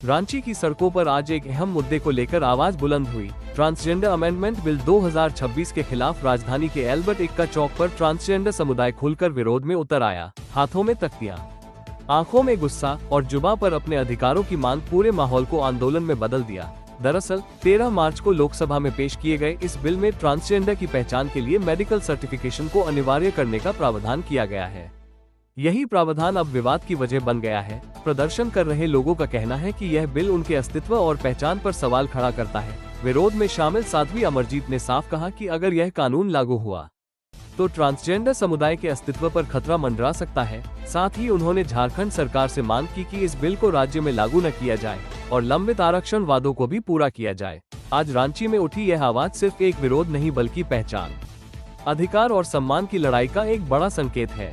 रांची की सड़कों पर आज एक अहम मुद्दे को लेकर आवाज बुलंद हुई। ट्रांसजेंडर अमेंडमेंट बिल 2026 के खिलाफ राजधानी के एल्बर्ट एक्का चौक पर ट्रांसजेंडर समुदाय खुलकर विरोध में उतर आया। हाथों में तख्तियां, आंखों में गुस्सा और जुबां पर अपने अधिकारों की मांग पूरे माहौल को आंदोलन में बदल दिया। दरअसल 13 मार्च को लोकसभा में पेश किए गए इस बिल में ट्रांसजेंडर की पहचान के लिए मेडिकल सर्टिफिकेशन को अनिवार्य करने का प्रावधान किया गया है। यही प्रावधान अब विवाद की वजह बन गया है। प्रदर्शन कर रहे लोगों का कहना है कि यह बिल उनके अस्तित्व और पहचान पर सवाल खड़ा करता है। विरोध में शामिल साध्वी अमरजीत ने साफ कहा कि अगर यह कानून लागू हुआ तो ट्रांसजेंडर समुदाय के अस्तित्व पर खतरा मंडरा सकता है। साथ ही उन्होंने झारखंड सरकार से मांग की कि इस बिल को राज्य में लागू न किया जाए और लंबित आरक्षण वादों को भी पूरा किया जाए। आज रांची में उठी यह आवाज सिर्फ एक विरोध नहीं बल्कि पहचान, अधिकार और सम्मान की लड़ाई का एक बड़ा संकेत है।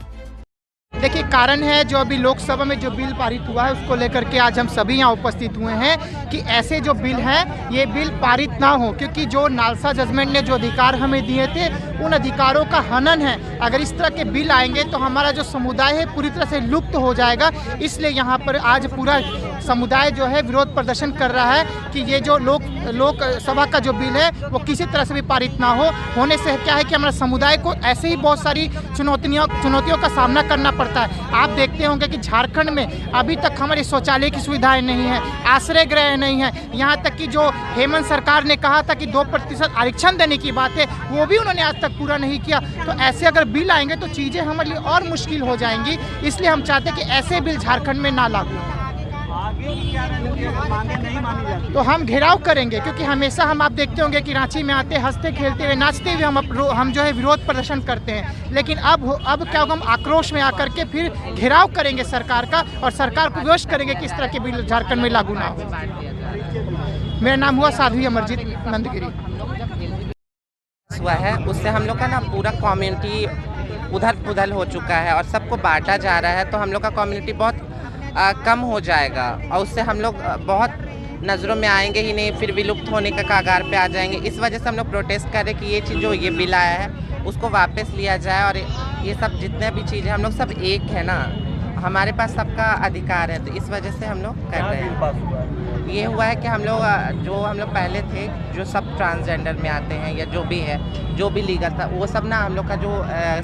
देखिए, कारण है जो अभी लोकसभा में जो बिल पारित हुआ है उसको लेकर के आज हम सभी यहाँ उपस्थित हुए हैं कि ऐसे जो बिल हैं ये बिल पारित ना हो, क्योंकि जो नालसा जजमेंट ने जो अधिकार हमें दिए थे उन अधिकारों का हनन है। अगर इस तरह के बिल आएंगे तो हमारा जो समुदाय है पूरी तरह से लुप्त हो जाएगा। इसलिए यहाँ पर आज पूरा समुदाय जो है विरोध प्रदर्शन कर रहा है कि ये जो लोकसभा का जो बिल है वो किसी तरह से भी पारित ना हो। होने से क्या है कि हमारे समुदाय को ऐसे ही बहुत सारी चुनौतियों का सामना करना पड़ता है। आप देखते होंगे कि झारखंड में अभी तक हमारी शौचालय की सुविधाएं नहीं है, आश्रय गृह नहीं है। यहाँ तक कि जो हेमंत सरकार ने कहा था कि 2% आरक्षण देने की बात है वो भी उन्होंने आज तक पूरा नहीं किया। तो ऐसे अगर बिल आएंगे तो चीज़ें हमारे लिए और मुश्किल हो जाएंगी। इसलिए हम चाहते हैं कि ऐसे बिल झारखंड में ना लागू हो। तो हम घेराव करेंगे, क्योंकि हमेशा आप देखते होंगे कि रांची में आते हंसते खेलते हुए नाचते हुए हम जो है विरोध प्रदर्शन करते हैं। लेकिन अब क्या होगा, हम आक्रोश में आकर के फिर घेराव करेंगे सरकार का और सरकार को विवश करेंगे कि इस तरह के बिल झारखंड में लागू ना हो। मेरा नाम हुआ साध्वी अमरजीत नंदगिरी। हुआ है उससे हम लोग का ना पूरा कम्युनिटी उधर पुधर हो चुका है और सबको बांटा जा रहा है। तो हम लोग का कम्युनिटी बहुत कम हो जाएगा और उससे हम लोग बहुत नज़रों में आएंगे ही नहीं, फिर विलुप्त होने का कगार पे आ जाएंगे। इस वजह से हम लोग प्रोटेस्ट कर रहे हैं कि ये चीज़ जो ये बिल आया है उसको वापस लिया जाए और ये सब जितने भी चीज़ें हम लोग सब एक है ना, हमारे पास सबका अधिकार है। तो इस वजह से हम लोग कर रहे हैं। ये हुआ है कि हम लोग पहले थे जो सब ट्रांसजेंडर में आते हैं या जो भी है, जो भी लीगल था वो सब ना हम लोग का जो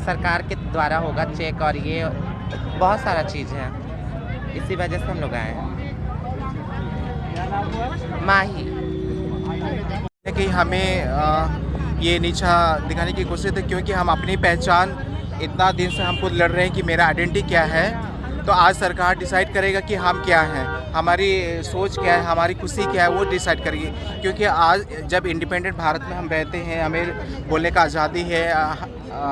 सरकार के द्वारा होगा चेक और ये बहुत सारा चीज़ है। इसी वजह से हम लोग आए हैं। माही कि हमें ये नीचा दिखाने की कोशिश थी, क्योंकि हम अपनी पहचान इतना दिन से हम खुद लड़ रहे हैं कि मेरा आइडेंटिटी क्या है। तो आज सरकार डिसाइड करेगा कि हम क्या हैं, हमारी सोच क्या है, हमारी खुशी क्या है, वो डिसाइड करेगी। क्योंकि आज जब इंडिपेंडेंट भारत में हम रहते हैं, हमें बोलने का आज़ादी है,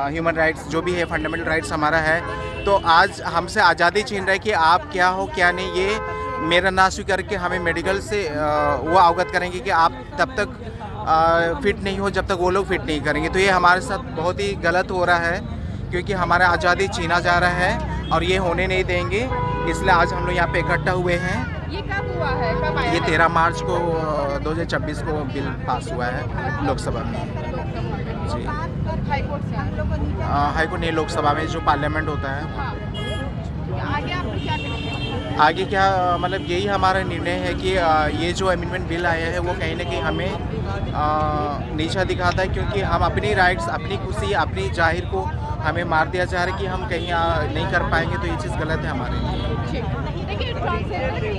ह्यूमन राइट्स जो भी है, फंडामेंटल राइट्स हमारा है। तो आज हमसे आज़ादी छीन रहे कि आप क्या हो क्या नहीं, ये मेरा ना स्वीकार के हमें मेडिकल से वो अवगत करेंगे कि आप तब तक फिट नहीं हो जब तक वो लोग फिट नहीं करेंगे। तो ये हमारे साथ बहुत ही गलत हो रहा है, क्योंकि हमारा आज़ादी छीना जा रहा है और ये होने नहीं देंगे। इसलिए आज हम लोग यहाँ पे इकट्ठा हुए हैं। ये कब हुआ है, कब आया? ये 13 मार्च को 2026 को बिल पास हुआ है लोकसभा में। जी, हाईकोर्ट से हाईकोर्ट नहीं, लोकसभा में जो पार्लियामेंट होता है। आगे आप क्या करेंगे? आगे क्या मतलब यही हमारा निर्णय है कि ये जो अमेंडमेंट बिल आया है वो कहीं ना कहीं हमें नीचा दिखाता है, क्योंकि हम अपनी राइट्स, अपनी खुशी, अपनी जाहिर को हमें मार दिया जा रहा है कि हम कहीं नहीं कर पाएंगे। तो ये चीज़ गलत है हमारे लिए। देखिए, ट्रांसजेंडर